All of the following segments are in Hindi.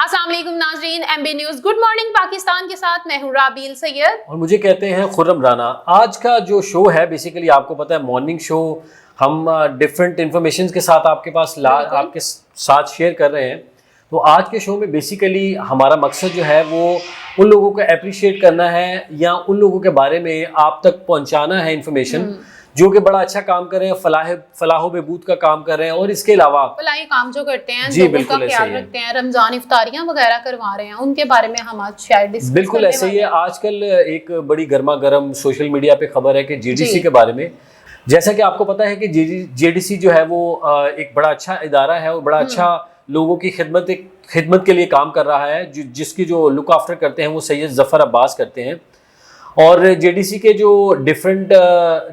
अस्सलाम वालेकुम नाज़रीन, MB news good morning Pakistan के साथ मैं हूँ राबील सैयद और मुझे कहते हैं खुर्रम राना। आज का जो शो है बेसिकली आपको पता है मॉर्निंग शो, हम डिफरेंट इन्फॉर्मेशन के साथ आपके साथ शेयर कर रहे हैं। तो आज के शो में बेसिकली हमारा मकसद जो है वो उन लोगों को अप्रिशिएट करना है या उन लोगों के बारे में आप तक पहुंचाना है इन्फॉर्मेशन जो कि बड़ा अच्छा काम कर रहे हैं, फलाह बहबूद का काम कर रहे हैं। और इसके अलावा फलाही काम जो करते हैं, जी बिल्कुल का ख्याल रखते हैं, रमजान इफ्तारियां वगैरह करवा रहे हैं, उनके बारे में हम आज शायद डिस्कस बिल्कुल ऐसे ही है। आजकल एक बड़ी गर्मा गर्म सोशल मीडिया पे खबर है कि जेडीसी के बारे में। जैसा कि आपको पता है कि जेडीसी जो है वो एक बड़ा अच्छा इदारा है और बड़ा अच्छा लोगों की खिदमत के लिए काम कर रहा है, जिसकी जो लुक आफ्टर करते हैं वो सैयद जफर अब्बास करते हैं। और जेडीसी के जो डिफरेंट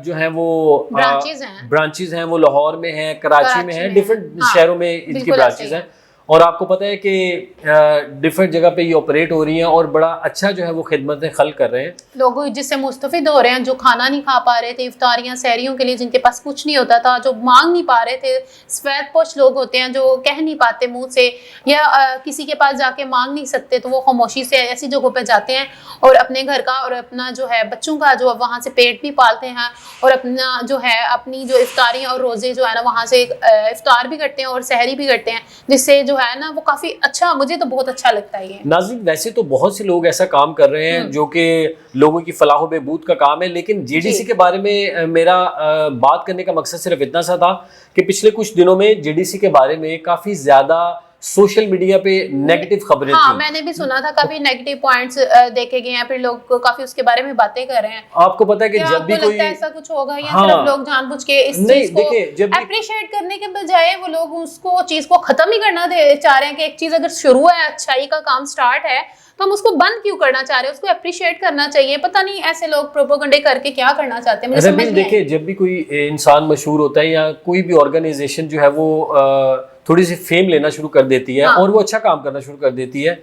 जो हैं वो ब्रांचेज हैं वो लाहौर में हैं, कराची में हैं, डिफरेंट शहरों में इनकी ब्रांचेज हैं। और आपको पता है कि डिफरेंट जगह पे ये ऑपरेट हो रही हैं और बड़ा अच्छा जो है वो खिदमतें खल कर रहे हैं। लोग जिससे मुस्तफिद हो रहे हैं, जो खाना नहीं खा पा रहे थे इफ्तारियां सहरियों के लिए, जिनके पास कुछ नहीं होता था, जो मांग नहीं पा रहे थे, सफेद पोश लोग होते हैं जो कह नहीं पाते मुंह से या किसी के पास जाके मांग नहीं सकते, तो वो खामोशी से ऐसी जगहों पर जाते हैं और अपने घर का और अपना जो है बच्चों का जो वहाँ से पेट भी पालते हैं और अपना जो है अपनी जो इफ्तारियाँ और रोज़े जो है ना वहाँ से इफ्तार भी करते हैं और सहरी भी करते हैं, जिससे जो है ना वो काफी अच्छा, मुझे तो बहुत अच्छा लगता है ये। नाज़रीन, वैसे तो बहुत से लोग ऐसा काम कर रहे हैं जो कि लोगों की फलाह बहबूद का काम है, लेकिन जेडीसी के बारे में मेरा बात करने का मकसद सिर्फ इतना सा था कि पिछले कुछ दिनों में जेडीसी के बारे में काफी ज्यादा सोशल मीडिया पे नेगेटिव खबरें थी। मैंने भी सुना था, काफी नेगेटिव पॉइंट्स देखे गए हैं, फिर लोग काफी उसके बारे में बातें कर रहे हैं। आपको पता है कि जब भी कोई ऐसा कुछ होगा या सिर्फ लोग जानबूझ के इस चीज को अप्रिशिएट करने के बजाय वो लोग उसको चीज को खत्म ही करना चाह रहे हैं कि एक चीज अगर शुरू है, अच्छाई का काम स्टार्ट है, तो हम उसको बंद क्यों करना चाह रहे हैं? उसको अप्रिशिएट करना चाहिए। पता नहीं ऐसे लोग प्रोपोगंडे करके क्या करना चाहते हैं, मुझे समझ नहीं। देखिए, जब भी कोई इंसान मशहूर होता है या कोई भी ऑर्गेनाइजेशन जो है वो थोड़ी सी फेम लेना शुरू कर देती है और वो अच्छा काम करना शुरू कर देती है,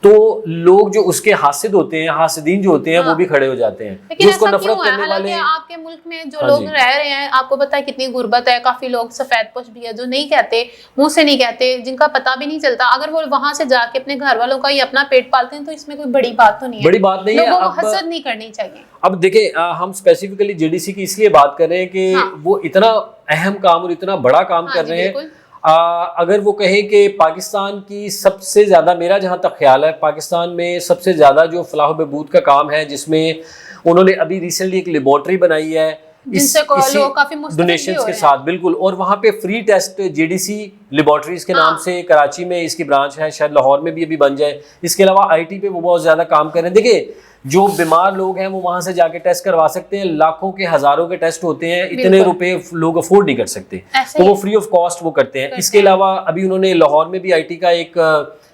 तो लोग जो उसके हासिद होते हैं, हासिदीन जो होते हैं वो भी खड़े हो जाते हैं। लेकिन उसको नफरत करने वाले आपके मुल्क में जो लोग रह रहे हैं, आपको पता है कितनी गुर्बत है, काफी लोग सफेद पोश भी है जो नहीं कहते, मुंह से नहीं कहते, जिनका पता भी नहीं चलता। अगर वो वहां से जाके अपने घर वालों का ही अपना पेट पालते हैं तो इसमें कोई बड़ी बात तो नहीं है, बड़ी बात नहीं है। लोगों को हसद नहीं करनी चाहिए। अब देखिए, हम स्पेसिफिकली जेडीसी की इसलिए बात कर रहे हैं कि वो इतना अहम काम और इतना बड़ा काम कर रहे हैं। अगर वो कहे कि पाकिस्तान की सबसे ज़्यादा, मेरा जहाँ तक ख्याल है, पाकिस्तान में सबसे ज़्यादा जो फलाह बहबूद का काम है, जिसमें उन्होंने अभी रिसेंटली एक लेबॉर्ट्री बनाई है डोनेशंस के साथ, बिल्कुल। और वहाँ पे फ्री टेस्ट जेडीसी लेबॉर्ट्रीज के नाम से कराची में इसकी ब्रांच है, शायद लाहौर में भी अभी बन जाए। इसके अलावा आईटी पे वो बहुत ज़्यादा काम कर रहे हैं। देखिए, जो बीमार लोग हैं वो वहां से जाके टेस्ट करवा सकते हैं, लाखों के हजारों के टेस्ट होते हैं, इतने रुपए लोग अफोर्ड नहीं कर सकते, तो वो फ्री ऑफ कॉस्ट वो करते हैं। इसके अलावा अभी उन्होंने लाहौर में भी आईटी का एक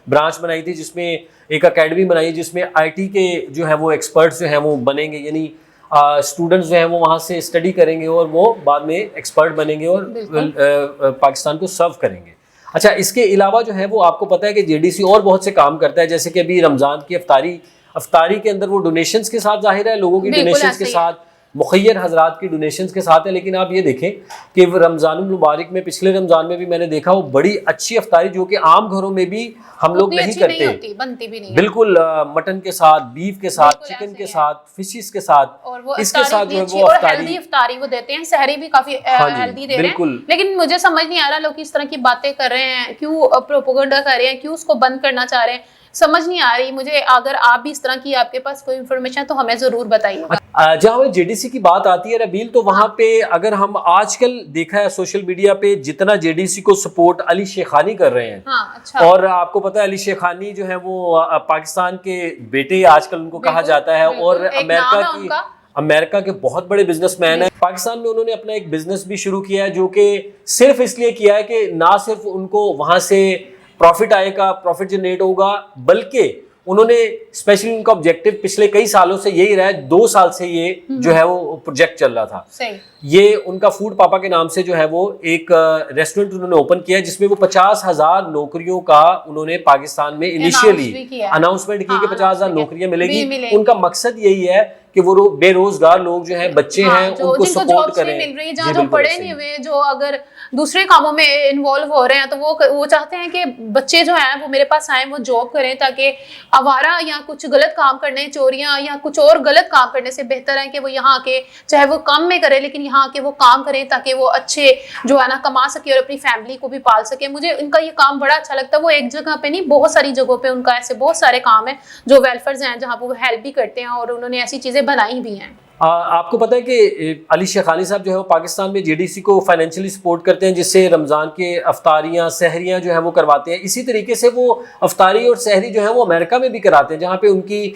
ब्रांच बनाई थी, जिसमें एक अकेडमी बनाई जिसमें आईटी के जो है वो एक्सपर्ट्स जो हैं वो बनेंगे, यानी स्टूडेंट्स जो हैं वो वहाँ से स्टडी करेंगे और वो बाद में एक्सपर्ट बनेंगे और पाकिस्तान को सर्व करेंगे। अच्छा, इसके अलावा जो है वो आपको पता है कि जेडीसी और बहुत से काम करता है, जैसे कि अभी रमज़ान की अफ्तारी के अंदर वो डोनेशंस के साथ, जाहिर है लोगों की डोनेशंस के साथ, मुखय्यर हजरात की डोनेशंस के साथ है। लेकिन आप ये देखें कि रमज़ानुल मुबारक में, पिछले रमज़ान में भी मैंने देखा वो बड़ी अच्छी अफ्तारी जो कि आम घरों में भी हम लोग नहीं करते, बनती भी नहीं, बिल्कुल मटन के साथ, बीफ के साथ, चिकन के साथ, फिशेस के साथ, और वो इसके साथ जो है वो अफ्तारी वो देते हैं, सहरी भी काफी हेल्दी दे रहे हैं। लेकिन मुझे समझ नहीं आ रहा लोग इस तरह की बातें कर रहे हैं, क्यों प्रोपोगंडा कर रहे हैं, क्यों उसको बंद करना चाह रहे हैं, समझ नहीं आ रही मुझे। अगर आप भी इस तरह की, आपके पास कोई इन्फॉर्मेशन तो हमें जरूर बताइए। जहाँ जेडीसी की बात आती है रबील, तो वहाँ पे अगर हम आजकल देखा है सोशल मीडिया पे जितना जेडीसी को सपोर्ट अली शेखानी कर रहे हैं, अच्छा। और आपको पता है अली शेखानी जो है वो पाकिस्तान के बेटे आजकल उनको कहा जाता है, और अमेरिका के बहुत बड़े बिजनेसमैन है। पाकिस्तान में उन्होंने अपना एक बिजनेस भी शुरू किया है जो कि सिर्फ इसलिए किया है कि ना सिर्फ उनको वहां से प्रॉफिट आएगा, प्रॉफिट जनरेट होगा, बल्कि उन्होंने स्पेशली उनका ऑब्जेक्टिव पिछले कई सालों से यही रहा है, 2 साल से ये जो है वो प्रोजेक्ट चल रहा था। ये उनका फूड पापा के नाम से जो है वो एक रेस्टोरेंट उन्होंने ओपन किया है, जिसमें वो 50,000 नौकरियों का उन्होंने पाकिस्तान में इनिशियली अनाउंसमेंट की कि 50,000 नौकरियां मिलेगी। उनका मकसद यही है कि वो बेरोजगार लोग जो हैं, बच्चे हैं, उनको सपोर्ट करें, मिल रही, जहाँ जो पढ़े नहीं हुए, जो अगर दूसरे कामों में इन्वॉल्व हो रहे हैं, तो वो चाहते हैं कि बच्चे जो हैं वो मेरे पास आए, वो जॉब करें, ताकि आवारा या कुछ गलत काम करने, चोरियां या कुछ और गलत काम करने से बेहतर है कि वो यहाँ आके चाहे वो कम में करे लेकिन यहाँ आके वो काम करें, ताकि वो अच्छे जो है ना कमा सके और अपनी फैमिली को भी पाल सके। मुझे इनका ये काम बड़ा अच्छा लगता है। वो एक जगह पे नहीं, बहुत सारी जगहों पे उनका ऐसे बहुत सारे काम है जो वेलफेयर हैं, जहाँ वो हेल्प भी करते हैं और उन्होंने ऐसी चीजें बनाई भी हैं। आपको पता है कि अली शेखानी साहब जो है वो पाकिस्तान में जेडीसी को फाइनेंशियली सपोर्ट करते हैं, जिससे रमज़ान के अफ्तारियाँ सहरियाँ जो है वो करवाते हैं। इसी तरीके से वो अफ्तारी और सहरी जो है वो अमेरिका में भी कराते हैं, जहाँ पे उनकी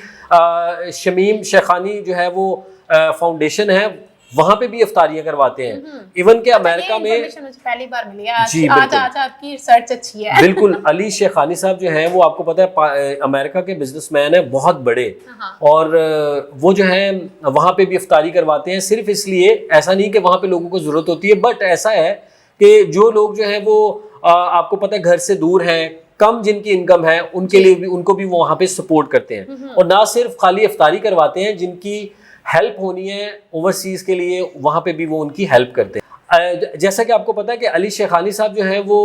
शमीम शेखानी जो है वो फाउंडेशन है, वहाँ पे भी अफ्तारियाँ करवाते हैं। इवन के अमेरिका में मुझे पहली बार मिली है। जी आज आपकी रिसर्च अच्छी है। बिल्कुल। अली शेखानी साहब जो हैं वो आपको पता है अमेरिका के बिजनेसमैन हैं बहुत बड़े, और वो जो है वहाँ पे भी अफ्तारी करवाते हैं। सिर्फ इसलिए, ऐसा नहीं कि वहाँ पे लोगों को ज़रूरत होती है, बट ऐसा है कि जो लोग जो हैं वो आपको पता है घर से दूर हैं, कम जिनकी इनकम है, उनके लिए भी, उनको भी वो वहाँ पे सपोर्ट करते हैं। और ना सिर्फ खाली अफ्तारी करवाते हैं, जिनकी हेल्प होनी है ओवरसीज के लिए, वहाँ पे भी वो उनकी हेल्प करते हैं। जैसा कि आपको पता है कि अली शेखानी साहब जो हैं वो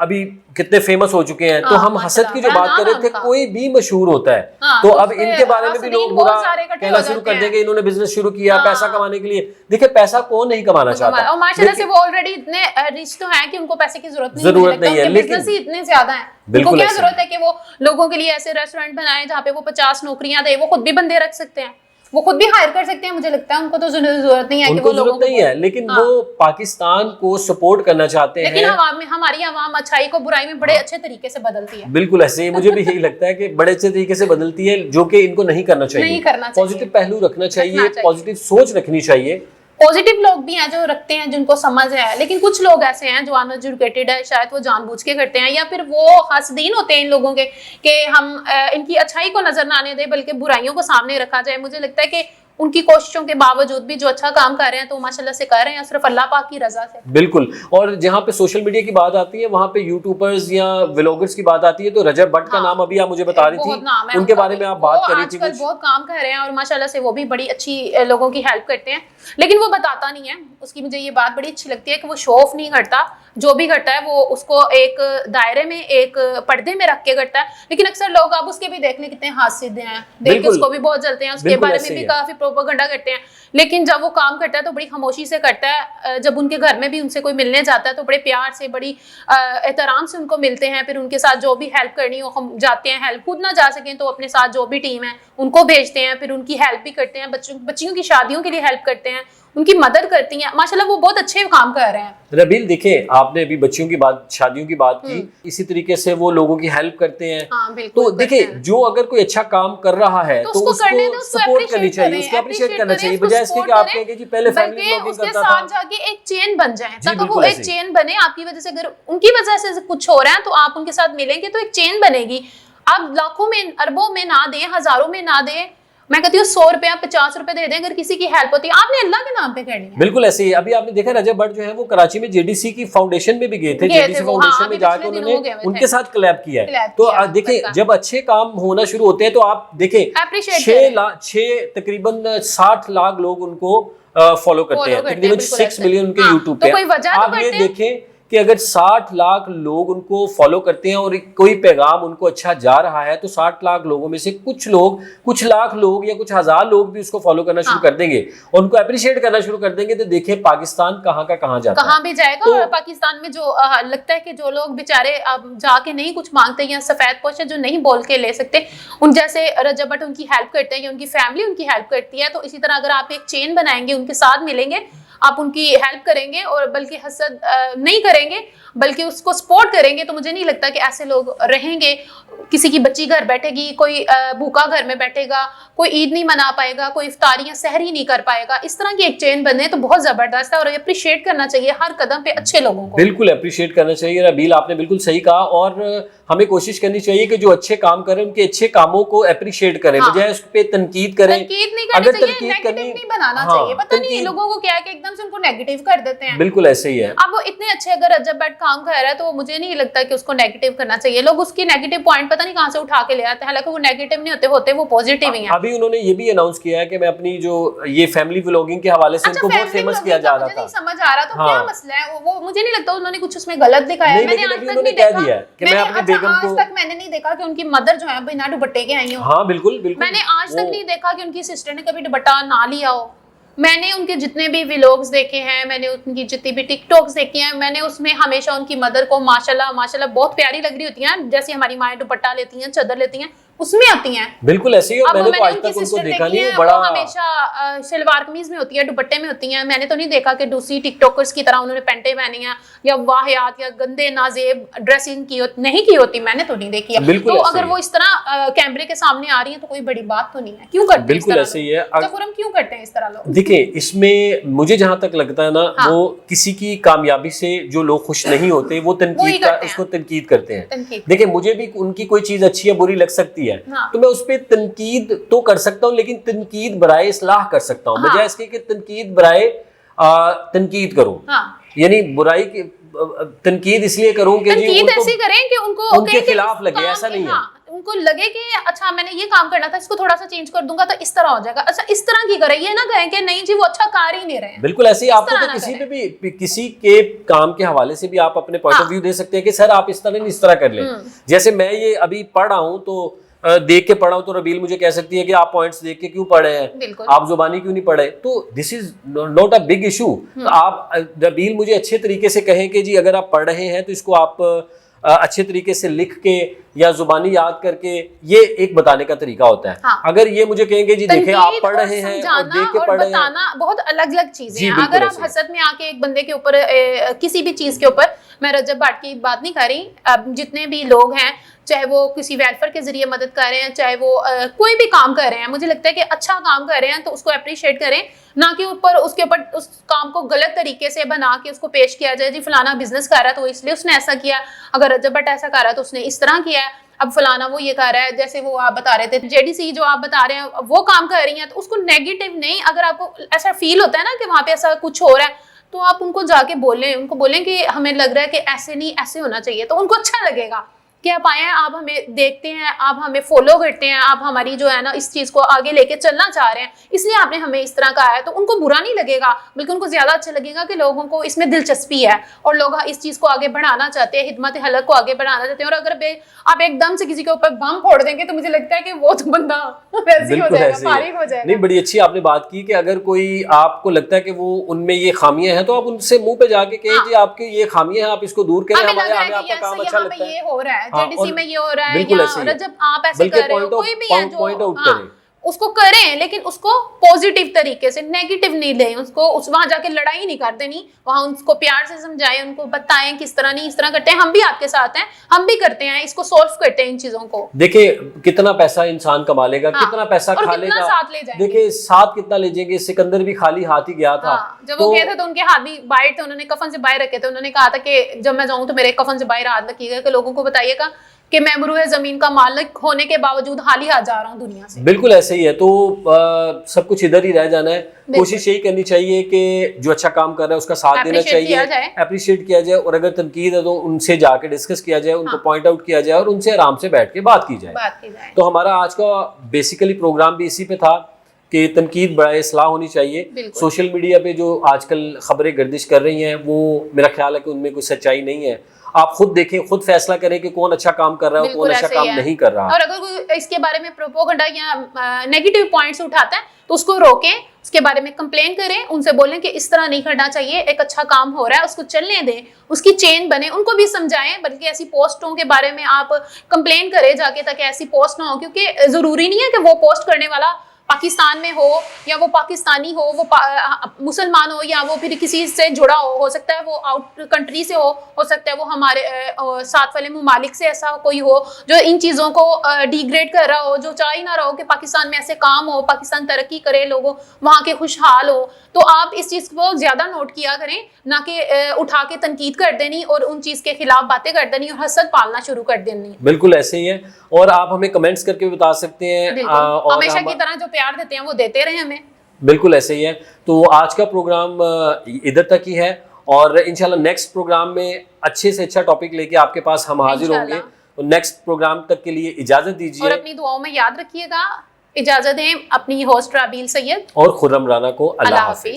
अभी कितने फेमस हो चुके हैं, तो हम हसद की जो बात कर रहे थे, कोई भी मशहूर होता है तो अब इनके बारे में भी लोग बुरा कहना शुरू कर देंगे, इन्होंने बिजनेस शुरू किया पैसा कमाने के लिए। देखिए, पैसा कौन नहीं कमाना चाहता, और माशाल्लाह से वो ऑलरेडी इतने रिच तो हैं कि उनको पैसे की जरूरत नहीं है, बिजनेस ही इतने ज्यादा है। उनको क्या जरूरत है कि वो लोगों के लिए ऐसे रेस्टोरेंट बनाए जहाँ पे वो 50 नौकरियां दे, वो खुद भी बंदे रख सकते हैं, वो खुद भी हायर कर सकते हैं। मुझे लगता है उनको तो जरूरत नहीं है कि वो लोगों को, नहीं है, लेकिन वो पाकिस्तान को सपोर्ट करना चाहते हैं। लेकिन हमारी आवाम अच्छाई को बुराई में बड़े अच्छे तरीके से बदलती है। बिल्कुल ऐसे ही मुझे भी यही लगता है कि बड़े अच्छे तरीके से बदलती है, जो कि इनको नहीं करना चाहिए। पॉजिटिव पहलू रखना चाहिए, पॉजिटिव सोच रखनी चाहिए। पॉजिटिव लोग भी हैं जो रखते हैं, जिनको समझ है, लेकिन कुछ लोग ऐसे हैं जो अनएजुकेटेड है, शायद वो जानबूझ के करते हैं, या फिर वो हसदीन होते हैं इन लोगों के कि हम इनकी अच्छाई को नजर ना आने दें बल्कि बुराइयों को सामने रखा जाए। मुझे लगता है कि उनकी कोशिशों के बावजूद भी जो अच्छा काम कर रहे हैं तो माशाल्लाह से कर रहे हैं, सिर्फ अल्लाह पाक की रजा से। बिल्कुल। और जहाँ पे सोशल मीडिया की बात आती है, वहाँ पे यूट्यूबर्स या व्लॉगर्स की बात आती है, तो रजब भट्ट का नाम अभी आप मुझे बता रही थी, उनके बारे में आप बात कर रही थी। आजकल बहुत काम कर रहे हैं और माशाल्लाह से वो भी बड़ी अच्छी लोगों की हेल्प करते हैं, लेकिन वो बताता नहीं है उसकी। मुझे ये बात बड़ी अच्छी लगती है कि वो शो ऑफ नहीं करता, जो भी करता है वो उसको एक दायरे में, एक पर्दे में रख के करता है। लेकिन अक्सर लोग आप उसके भी देख लें कितने हासिद हैं, देख के उसको भी बहुत जलते हैं, उसके बारे में भी काफी प्रोपेगेंडा करते हैं, लेकिन जब वो काम करता है तो बड़ी खामोशी से करता है। जब उनके घर में भी उनसे कोई मिलने जाता है तो बड़े प्यार से, बड़ी एहतराम से उनको मिलते हैं, फिर उनके साथ जो भी हेल्प करनी हो हम जाते हैं, हेल्प खुद ना जा सकें तो अपने साथ जो भी टीम है उनको भेजते हैं, फिर उनकी हेल्प भी करते हैं, बच्चियों की शादियों के लिए हेल्प करते हैं, उनकी मदद करती हैं। माशाल्लाह वो बहुत अच्छे काम कर रहे हैं। रबील, देखें आपने अभी बच्चियों की बात, शादियों की बात की, इसी तरीके से वो लोगों की हेल्प करते हैं। तो देखिए, जो अगर कोई अच्छा काम कर रहा है तो उसको सपोर्ट करनी चाहिए, उसको अप्रिशिएट करना चाहिए, बजाय इसके कि आप कहेंगे कि पहले फैमिली ब्लॉगिंग उसके करता साथ था। जाके एक चेन बन जाए, ताकि वो एक चेन बने। आपकी वजह से, अगर उनकी वजह से कुछ हो रहा है तो आप उनके साथ मिलेंगे तो एक चेन बनेगी। आप लाखों में, अरबों में ना दें, हजारों में ना दें, मैं कहती हूँ 100 रुपया 50 रुपए दे दें, अगर किसी की हेल्प होती है आपने अल्लाह के नाम पे करनी है। बिल्कुल ऐसे ही। अभी आपने देखा रजब भट्ट जो है वो कराची में जेडीसी की फाउंडेशन में भी गए थे, जेडीसी फाउंडेशन में जाकर उन्होंने उनके साथ कोलैब किया है। तो देखिए, जब अच्छे काम होना शुरू होते हैं तो आप देखें 6 तकरीबन 60 लाख लोग उनको फॉलो करते हैं, तकरीबन 6 मिलियन उनके यूट्यूब पे। आप ये देखें कि अगर 60 लाख लोग उनको फॉलो करते हैं और कोई पैगाम उनको अच्छा जा रहा है, तो 60 लाख लोगों में से कुछ लोग, कुछ लाख लोग या कुछ हजार लोग भी उसको फॉलो करना शुरू कर देंगे और उनको अप्रिशिएट करना शुरू कर देंगे, तो देखिए पाकिस्तान कहाँ का कहाँ जाता है, कहाँ भी जाएगा। और पाकिस्तान में जो लगता है कि जो लोग बेचारे अब जाके नहीं कुछ मांगते या सफेद पोश जो नहीं बोल के ले सकते, उन जैसे रजब भट्ट उनकी हेल्प करते हैं या उनकी फैमिली उनकी हेल्प करती है, तो इसी तरह अगर आप एक चेन बनाएंगे, उनके साथ मिलेंगे, आप उनकी हेल्प करेंगे और बल्कि हसद नहीं करेंगे बल्कि उसको सपोर्ट करेंगे, तो मुझे नहीं लगता कि ऐसे लोग रहेंगे। किसी की बच्ची घर बैठेगी, कोई भूखा घर में बैठेगा, कोई ईद नहीं मना पाएगा, कोई इफ्तारियां सहरी नहीं कर पाएगा। इस तरह की एक चेन बने तो बहुत जबरदस्त है और अप्रिशिएट करना चाहिए हर कदम पे अच्छे लोगों को। बिल्कुल अप्रिशिएट करना चाहिए रबील, आपने बिल्कुल सही कहा। और हमें कोशिश करनी चाहिए कि जो अच्छे काम करें उनके अच्छे कामों को अप्रिशिएट करें, बजाय उस पर तनकीद करें। तनकीद नहीं करनी चाहिए, नेगेटिव नहीं बनाना चाहिए। पता नहीं लोगों को क्या है कि एकदम से उनको नेगेटिव कर देते हैं। बिल्कुल ऐसे ही है। अब वो इतने अच्छे अगर रजब भट्ट काम कर रहा है तो मुझे नहीं लगता कि उसको नेगेटिव करना चाहिए। लोग उसकी नेगेटिव पॉइंट पता नहीं कहां से उठा के ले आते हैं, हालांकि वो नेगेटिव नहीं होते वो पॉजिटिव ही हैं। अभी उन्होंने ये भी अनाउंस किया है कि मैं अपनी जो ये फैमिली व्लॉगिंग के हवाले से उनको बहुत फेमस किया जा रहा था। मुझे समझ आ रहा तो क्या मसला है, वो मुझे नहीं लगता उन्होंने कुछ उसमें गलत दिखाया है। मैंने आज तक नहीं देखा कि मैं अपनी बेगम को, आज तक मैंने नहीं देखा कि उनकी मदर जो है बिना दुपट्टे के आई हो। हाँ बिल्कुल बिल्कुल। मैंने आज तक नहीं देखा कि उनकी सिस्टर ने कभी दुपट्टा ना लिया हो। मैंने उनके जितने भी व्लॉग्स देखे हैं, मैंने उनकी जितनी भी टिकटॉक्स देखी हैं, मैंने उसमें हमेशा उनकी मदर को माशाल्लाह माशाल्लाह बहुत प्यारी लग रही होती हैं, जैसे हमारी माएं दुपट्टा लेती हैं, चादर लेती हैं, उसमें आती हैं। बिल्कुल ऐसे ही। मैंने तो आज तक उनको देखा नहीं। बड़ा हमेशा सलवार कमीज में होती है, दुपट्टे में होती हैं। मैंने तो नहीं देखा कि दूसरी टिकटॉकर्स की तरह उन्होंने पैंटे पहनी हैं या वाहियात या गंदे नाजेब ड्रेसिंग नहीं की होती, मैंने तो नहीं देखी है। तो अगर वो इस तरह कैमरे के सामने आ रही है तो कोई बड़ी बात तो नहीं है। क्यों करते हैं? बिल्कुल ऐसे ही है। क्यों करते हैं इस तरह लोग? देखिए, इसमें मुझे जहां तक लगता है ना, वो किसी की कामयाबी से जो लोग खुश नहीं होते वो उसको तनकीद करते हैं। देखिए, मुझे भी उनकी कोई चीज अच्छी या बुरी लग सकती है तो मैं उस पे तनकीद तो कर सकता हूँ, लेकिन तनकीद बराए इस्लाह कर सकता हूँ, बजाय इसके कि तनकीद बराए तनकीद करूँ। यानी बुराई की तनकीद इसलिए करूँ कि तनकीद ऐसे करें कि उनके खिलाफ लगे, ऐसा नहीं है। उनको लगे कि अच्छा मैंने ये काम करना था, इसको थोड़ा सा चेंज कर दूंगा तो इस तरह हो जाएगा। अच्छा इस तरह की करें, ये ना कहें कि नहीं जी वो अच्छा कर ही नहीं रहे हैं। बिल्कुल ऐसे ही। आपको तो किसी पे भी किसी के काम के हवाले से भी आप अपने पॉइंट ऑफ व्यू दे सकते हैं कि सर आप इस तरह नहीं इस तरह कर लें। जैसे मैं ये अभी पढ़ रहा हूँ तो देख के पढ़ा हूं तो रबील मुझे कह सकती है कि आप पॉइंट्स देख के क्यों पढ़े हैं, आप जुबानी क्यों नहीं पढ़े। तो this is not a big issue. तो आप रबील मुझे अच्छे तरीके से कहें कि जी अगर आप पढ़ रहे हैं तो इसको आप अच्छे तरीके से लिख के या जुबानी याद करके, ये एक बताने का तरीका होता है। हाँ। अगर ये मुझे कहेंगे जी देखें आप पढ़ रहे हैं और देख के पढ़ रहे हैं, बहुत अलग अलग चीजें हैं। अगर आप हसद में आके एक बंदे के ऊपर किसी भी चीज के ऊपर, मैं रजब भट्ट की बात नहीं कर रही, अब जितने भी लोग हैं चाहे वो किसी वेलफेयर के जरिए मदद कर रहे हैं, चाहे वो कोई भी काम कर रहे हैं, मुझे लगता है कि अच्छा काम कर रहे हैं तो उसको अप्रिशिएट करें, ना कि उसके ऊपर उस काम को गलत तरीके से बना के उसको पेश किया जाए। जी फलाना बिजनेस कर रहा है तो इसलिए उसने ऐसा किया, अगर रजब भट्ट ऐसा कर रहा है तो उसने इस तरह किया है, अब फलाना वो ये कर रहा है। जैसे वो आप बता रहे थे जेडीसी जो आप बता रहे हैं वो काम कर रही हैं, तो उसको नेगेटिव नहीं, अगर आपको ऐसा फील होता है ना कि वहाँ पे ऐसा कुछ हो रहा है तो आप उनको जाके बोलें, उनको बोलें कि हमें लग रहा है कि ऐसे नहीं ऐसे होना चाहिए, तो उनको अच्छा लगेगा कि आप आए हैं, आप हमें देखते हैं, आप हमें फॉलो करते हैं, आप हमारी जो है ना इस चीज को आगे लेके चलना चाह रहे हैं, इसलिए आपने हमें इस तरह कहा है। तो उनको बुरा नहीं लगेगा, बल्कि उनको ज्यादा अच्छा लगेगा कि लोगों को इसमें दिलचस्पी है और लोग इस चीज को आगे बढ़ाना चाहते हैं, हिदमत हलक को आगे बढ़ाना चाहते हैं। और अगर आप एकदम से किसी के ऊपर बम फोड़ देंगे तो मुझे लगता है कि वो तो बंदा वैसे ही हो जाएगा, फारिग हो जाएगा। नहीं, बड़ी अच्छी आपने बात की कि अगर कोई आपको लगता है कि वो उनमें ये खामियां हैं तो आप उनसे मुंह पे जाके कहें जी आपकी ये खामियां हैं, आप इसको दूर करें, हमें आपका काम अच्छा लगता है, ये हो रहा है जेडीसी में, ये हो रहा है, या जब आप ऐसे कर रहे हो, कोई भी है जो उसको करें, लेकिन उसको पॉजिटिव तरीके से, नेगेटिव नहीं दें उसको, वहां जाके लड़ाई नहीं कर देनी, वहां उनको प्यार से समझाएं, उनको बताएं किस तरह नहीं इस तरह करते हैं, हम भी आपके साथ हैं, हम भी करते हैं, इसको सॉल्व करते हैं इन चीजों को। देखिए कितना पैसा इंसान कमा लेगा, कितना पैसा खा लेगा, साथ ले जाएंगे, देखिए साथ कितना ले जाएंगे। सिकंदर भी खाली हाथ ही गया था। जब वो गए थे तो उनके हाथ भी बाहर थे, उन्होंने कफन से बाहर रखे थे, उन्होंने कहा था कि जब मैं जाऊं तो मेरे कफन से बाहर हाथ रखिएगा, कि लोगों को बताइएगा कि मैं मरूए जमीन का मालिक होने के बावजूद हाली हाथ जा रहा हूँ दुनिया से। बिल्कुल ऐसे ही है। तो सब कुछ इधर ही रह जाना है। कोशिश यही करनी चाहिए कि जो अच्छा काम कर रहा है उसका साथ देना चाहिए, अप्रिशिएट किया जाए, और अगर तनकीद है तो उनसे जाके डिस्कस किया जाए, उनको पॉइंट आउट किया जाए और उनसे आराम से बैठ के बात की जाए। तो हमारा आज का बेसिकली प्रोग्राम भी इसी पे था कि तनकीद बड़ाए इस्लाह होनी चाहिए। सोशल मीडिया पे जो आजकल खबरें गर्दिश कर रही हैं वो मेरा ख्याल है कि उनमें कोई सच्चाई नहीं है। आप खुद देखें, खुद फैसला करें कि कौन अच्छा काम कर रहा है और कौन अच्छा काम नहीं कर रहा। और अगर कोई इसके बारे में प्रोपोगंडा या नेगेटिव पॉइंट्स उठाता है तो उसको रोकें, उसके बारे में कंप्लेन करें, उनसे बोलें कि इस तरह नहीं करना चाहिए, एक अच्छा काम हो रहा है उसको चलने दें, उसकी चेन बने, उनको भी समझाएं। बल्कि ऐसी पोस्टों के बारे में आप कंप्लेन करें जाके, ताकि ऐसी पोस्ट ना हो, क्योंकि जरूरी नहीं है कि वो पोस्ट करने वाला पाकिस्तान में हो या वो पाकिस्तानी हो, वो मुसलमान हो या वो फिर किसी से जुड़ा हो सकता है वो आउट कंट्री से हो सकता है वो हमारे साथ वाले मुमालिक से ऐसा कोई हो जो इन चीज़ों को डिग्रेड कर रहा हो, जो चाह ही ना रहा हो कि पाकिस्तान में ऐसे काम हो, पाकिस्तान तरक्की करे, लोगों वहाँ के खुशहाल हो। तो आप इस चीज़ को ज़्यादा नोट किया करें, ना कि उठा के तनकीद कर देनी और उन चीज़ के खिलाफ बातें कर देनी और हसद पालना शुरू कर देनी। बिल्कुल ऐसे ही है। और आप हमें कमेंट्स करके बता सकते हैं, हमेशा की तरह जो प्यार देते हैं वो देते रहे हमें। बिल्कुल ऐसे ही है। तो आज का प्रोग्राम इधर तक ही है और इंशाल्लाह नेक्स्ट प्रोग्राम में अच्छे से अच्छा टॉपिक लेके आपके पास हम हाजिर होंगे। तो नेक्स्ट प्रोग्राम तक के लिए इजाजत दीजिए और अपनी दुआओं में याद रखिएगा। इजाजत दें अपनी होस्ट राबील सैयद और खुर्रम राना को। अल्लाह हाफिज।